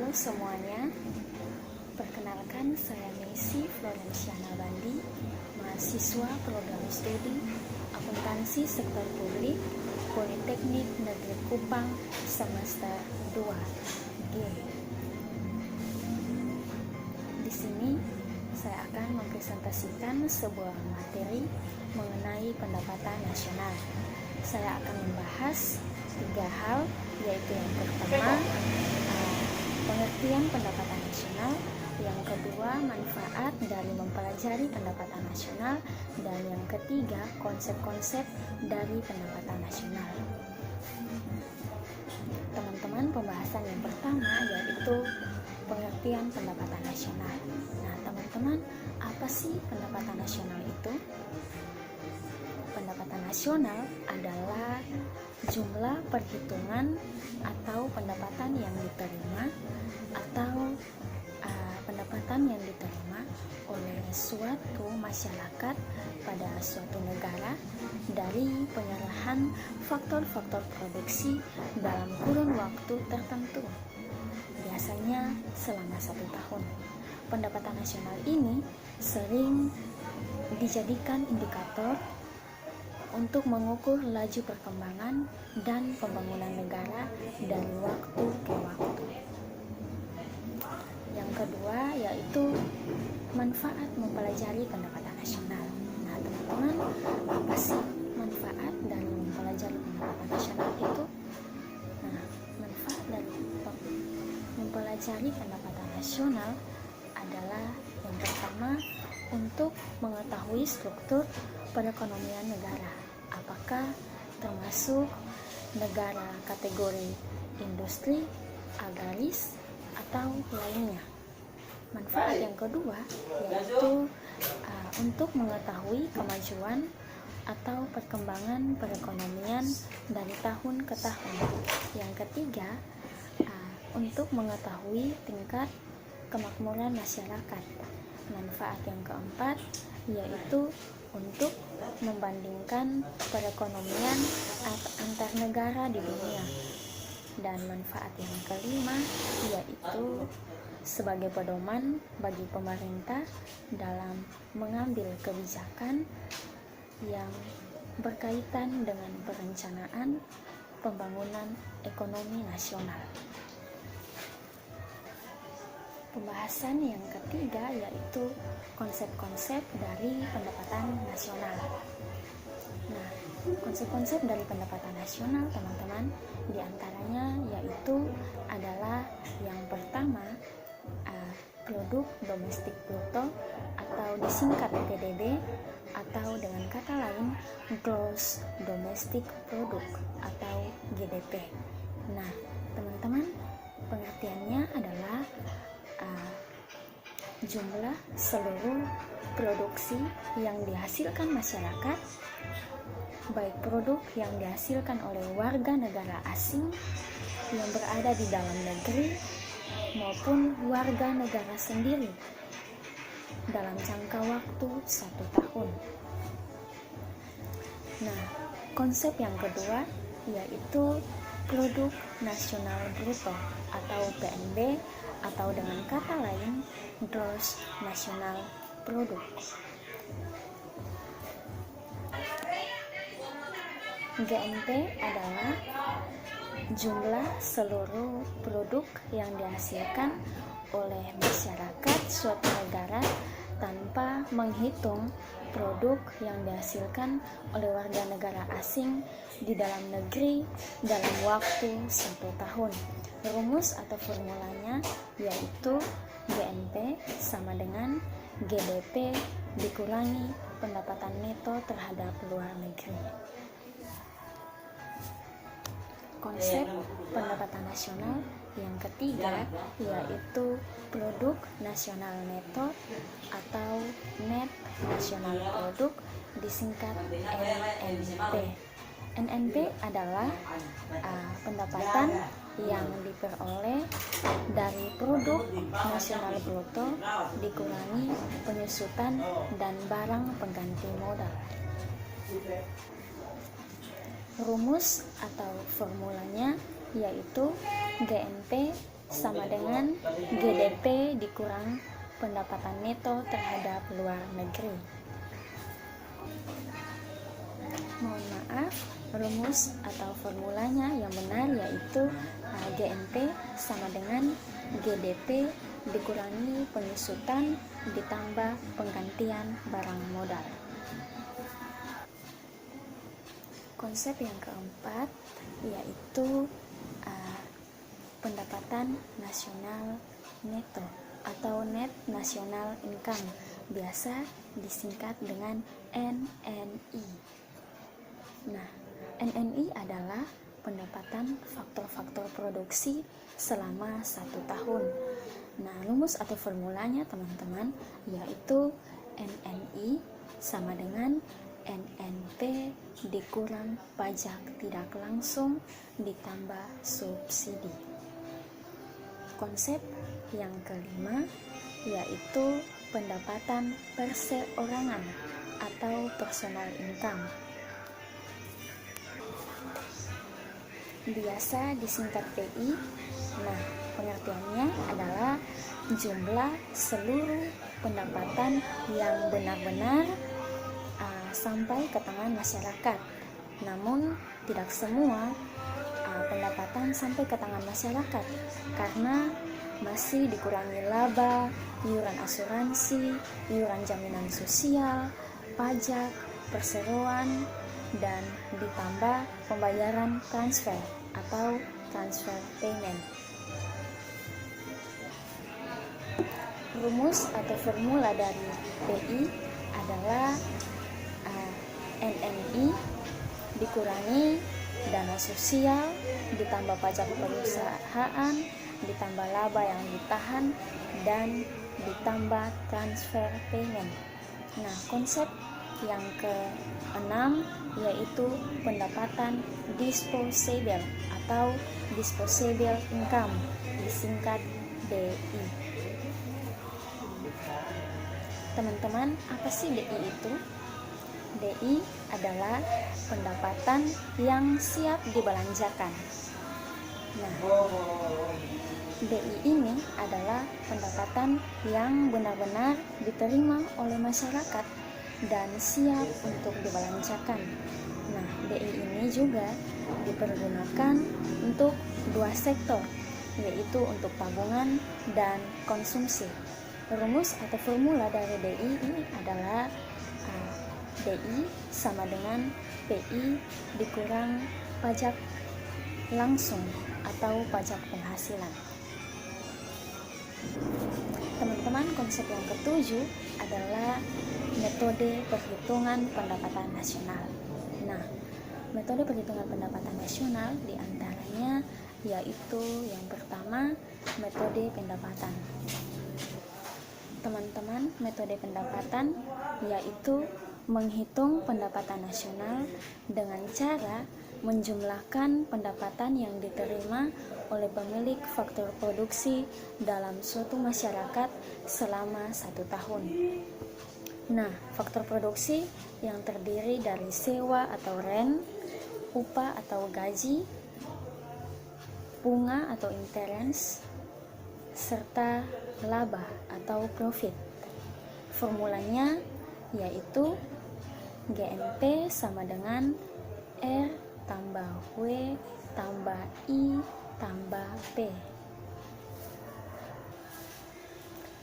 Halo semuanya, perkenalkan saya Messi Florenciana Bandi, mahasiswa program studi akuntansi sektor publik Politeknik Negeri Kupang semester 2G. Di sini saya akan mempresentasikan sebuah materi mengenai pendapatan nasional. Saya akan membahas 3 hal, yaitu yang pertama pengertian pendapatan nasional, yang kedua manfaat dari mempelajari pendapatan nasional, dan yang ketiga konsep-konsep dari pendapatan nasional. Teman-teman, pembahasan yang pertama yaitu pengertian pendapatan nasional. Nah, teman-teman, apa sih pendapatan nasional itu? Pendapatan nasional adalah jumlah perhitungan atau pendapatan yang diterima atau pendapatan yang diterima oleh suatu masyarakat pada suatu negara dari penyerahan faktor-faktor produksi dalam kurun waktu tertentu, biasanya selama 1 tahun. Pendapatan nasional ini sering dijadikan indikator untuk mengukur laju perkembangan dan pembangunan negara dari waktu ke waktu. Yang kedua yaitu manfaat mempelajari pendapatan nasional. Nah, teman-teman, apa sih manfaat dari mempelajari pendapatan nasional itu? Nah, manfaat dari mempelajari pendapatan nasional adalah yang pertama, untuk mengetahui struktur perekonomian negara, apakah termasuk negara kategori industri, agraris, atau lainnya. Manfaat yang kedua yaitu untuk mengetahui kemajuan atau perkembangan perekonomian dari tahun ke tahun. Yang ketiga, untuk mengetahui tingkat kemakmuran masyarakat. Manfaat yang keempat yaitu untuk membandingkan perekonomian antar negara di dunia. Dan manfaat yang kelima yaitu sebagai pedoman bagi pemerintah dalam mengambil kebijakan yang berkaitan dengan perencanaan pembangunan ekonomi nasional. Pembahasan yang ketiga yaitu konsep-konsep dari pendapatan nasional. Nah, konsep-konsep dari pendapatan nasional, teman-teman, diantaranya yaitu adalah yang pertama, produk domestik bruto atau disingkat PDB, atau dengan kata lain gross domestic product atau GDP. Nah, teman-teman, pengertiannya adalah jumlah seluruh produksi yang dihasilkan masyarakat, baik produk yang dihasilkan oleh warga negara asing yang berada di dalam negeri maupun warga negara sendiri dalam jangka waktu 1 tahun. Nah, konsep yang kedua yaitu produk nasional bruto atau PNB, atau dengan kata lain gross national product. GNP adalah jumlah seluruh produk yang dihasilkan oleh masyarakat suatu negara tanpa menghitung produk yang dihasilkan oleh warga negara asing di dalam negeri dalam waktu 1 tahun. Rumus atau formulanya yaitu GNP sama dengan GDP dikurangi pendapatan neto terhadap luar negeri. Konsep pendapatan nasional yang ketiga yaitu produk nasional neto atau net national product, disingkat NNP. NNP adalah pendapatan yang diperoleh dari produk nasional bruto dikurangi penyusutan dan barang pengganti modal. Rumus atau formulanya yaitu GNP sama dengan GDP dikurang pendapatan neto terhadap luar negeri. Mohon maaf, rumus atau formulanya yang benar yaitu GNP sama dengan GDP dikurangi penyusutan ditambah penggantian barang modal. Konsep yang keempat yaitu pendapatan nasional neto atau net national income, biasa disingkat dengan NNI. Nah, NNI adalah pendapatan faktor-faktor produksi selama 1 tahun. Nah, rumus atau formulanya teman-teman yaitu NNI sama dengan NNP dikurang pajak tidak langsung ditambah subsidi. Konsep yang kelima yaitu pendapatan perseorangan atau personal income, biasa disingkat PI. Nah, pengertiannya adalah jumlah seluruh pendapatan yang benar-benar sampai ke tangan masyarakat. Namun tidak semua pendapatan sampai ke tangan masyarakat karena masih dikurangi laba, iuran asuransi, iuran jaminan sosial, pajak, perseroan, dan ditambah pembayaran transfer atau transfer payment. Rumus atau formula dari PI adalah NNI dikurangi dana sosial ditambah pajak perusahaan ditambah laba yang ditahan dan ditambah transfer payment. Nah, konsep yang keenam yaitu pendapatan disposable atau disposable income, disingkat DI. Teman-teman, apa sih DI itu? DI adalah pendapatan yang siap dibelanjakan. Nah, DI ini adalah pendapatan yang benar-benar diterima oleh masyarakat dan siap untuk dibelanjakan. Nah, DI ini juga dipergunakan untuk 2 sektor, yaitu untuk tabungan dan konsumsi. Rumus atau formula dari DI ini adalah DI sama dengan PI dikurang pajak langsung atau pajak penghasilan. Teman-teman, konsep yang ketujuh adalah metode perhitungan pendapatan nasional. Nah, metode perhitungan pendapatan nasional diantaranya yaitu yang pertama metode pendapatan. Teman-teman, metode pendapatan yaitu menghitung pendapatan nasional dengan cara menjumlahkan pendapatan yang diterima oleh pemilik faktor produksi dalam suatu masyarakat selama 1 tahun. Nah, faktor produksi yang terdiri dari sewa atau rent, upah atau gaji, bunga atau interest, serta laba atau profit. Formulanya yaitu GNP sama dengan R tambah W tambah I tambah P,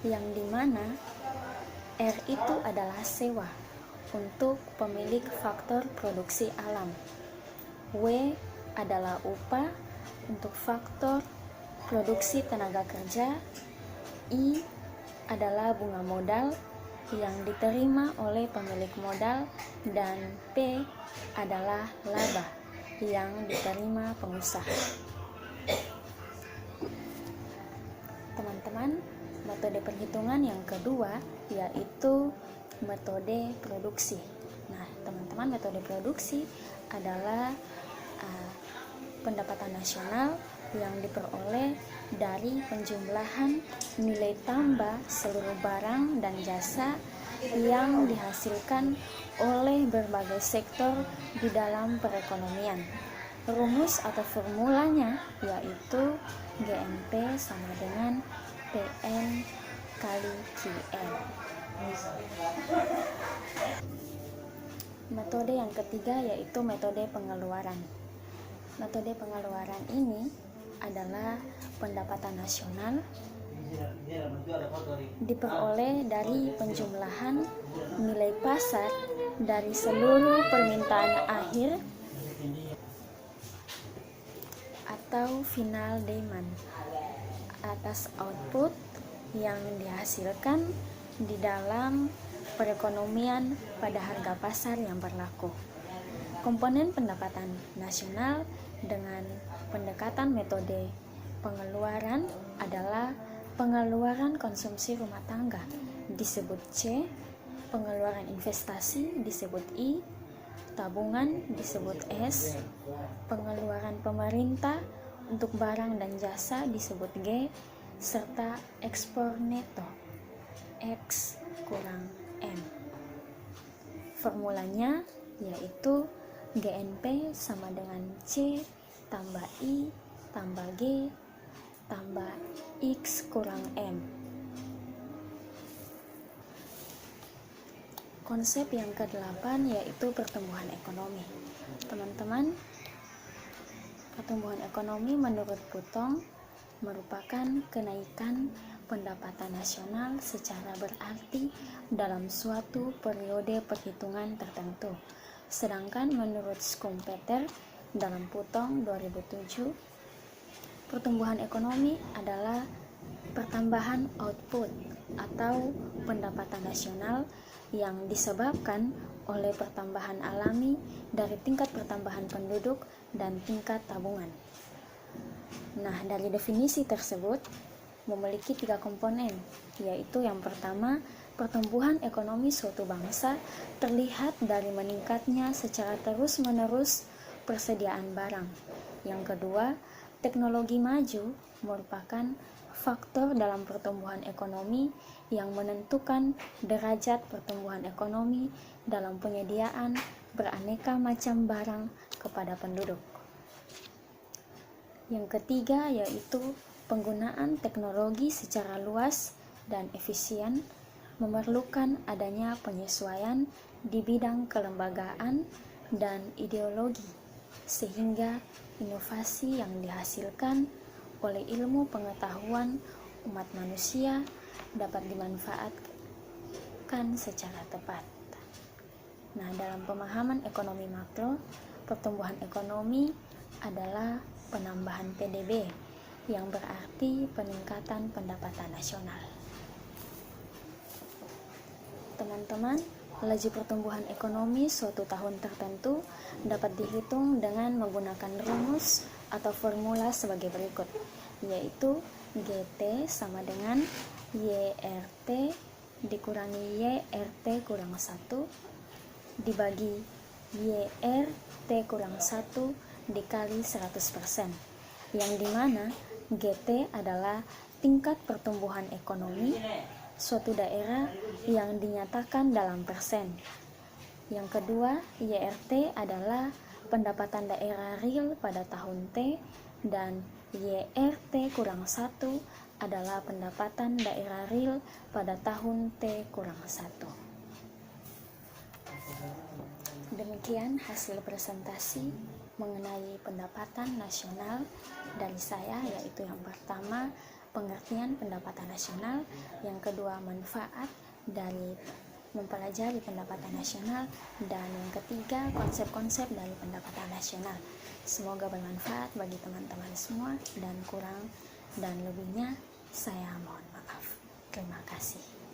yang dimana R itu adalah sewa untuk pemilik faktor produksi alam, W adalah upah untuk faktor produksi tenaga kerja, I adalah bunga modal yang diterima oleh pemilik modal, dan P adalah laba yang diterima pengusaha. Teman-teman, metode perhitungan yang kedua yaitu metode produksi. Nah, teman-teman, metode produksi adalah pendapatan nasional yang diperoleh dari penjumlahan nilai tambah seluruh barang dan jasa yang dihasilkan oleh berbagai sektor di dalam perekonomian. Rumus atau formulanya yaitu GNP sama dengan PN kali QN. Metode yang ketiga yaitu metode pengeluaran. Metode pengeluaran ini adalah pendapatan nasional diperoleh dari penjumlahan nilai pasar dari seluruh permintaan akhir atau final demand atas output yang dihasilkan di dalam perekonomian pada harga pasar yang berlaku. Komponen pendapatan nasional dengan pendekatan metode pengeluaran adalah pengeluaran konsumsi rumah tangga disebut C, pengeluaran investasi disebut I, tabungan disebut S, pengeluaran pemerintah untuk barang dan jasa disebut G, serta ekspor neto X kurang M. Formulanya yaitu GNP sama dengan C tambah I tambah G tambah X kurang M. Konsep yang ke-8 yaitu pertumbuhan ekonomi. Teman-teman, pertumbuhan ekonomi menurut Putong merupakan kenaikan pendapatan nasional secara berarti dalam suatu periode perhitungan tertentu. Sedangkan menurut Schumpeter dalam Putong 2007, pertumbuhan ekonomi adalah pertambahan output atau pendapatan nasional yang disebabkan oleh pertambahan alami dari tingkat pertambahan penduduk dan tingkat tabungan. Nah, dari definisi tersebut memiliki 3 komponen, yaitu yang pertama, pertumbuhan ekonomi suatu bangsa terlihat dari meningkatnya secara terus-menerus persediaan barang. Yang kedua, teknologi maju merupakan faktor dalam pertumbuhan ekonomi yang menentukan derajat pertumbuhan ekonomi dalam penyediaan beraneka macam barang kepada penduduk. Yang ketiga yaitu penggunaan teknologi secara luas dan efisien memerlukan adanya penyesuaian di bidang kelembagaan dan ideologi, sehingga inovasi yang dihasilkan oleh ilmu pengetahuan umat manusia dapat dimanfaatkan secara tepat. Nah, dalam pemahaman ekonomi makro, pertumbuhan ekonomi adalah penambahan PDB yang berarti peningkatan pendapatan nasional. Teman-teman, laju pertumbuhan ekonomi suatu tahun tertentu dapat dihitung dengan menggunakan rumus atau formula sebagai berikut, yaitu GT sama dengan YRT dikurangi YRT kurang 1 dibagi YRT kurang 1 dikali 100%, yang dimana GT adalah tingkat pertumbuhan ekonomi suatu daerah yang dinyatakan dalam persen. Yang kedua, YRT adalah pendapatan daerah real pada tahun T, dan YRT kurang 1 adalah pendapatan daerah real pada tahun T kurang 1. Demikian hasil presentasi mengenai pendapatan nasional dari saya, yaitu yang pertama pengertian pendapatan nasional, yang kedua manfaat dari mempelajari pendapatan nasional, dan yang ketiga konsep-konsep dari pendapatan nasional. Semoga bermanfaat bagi teman-teman semua, dan kurang dan lebihnya saya mohon maaf. Terima kasih.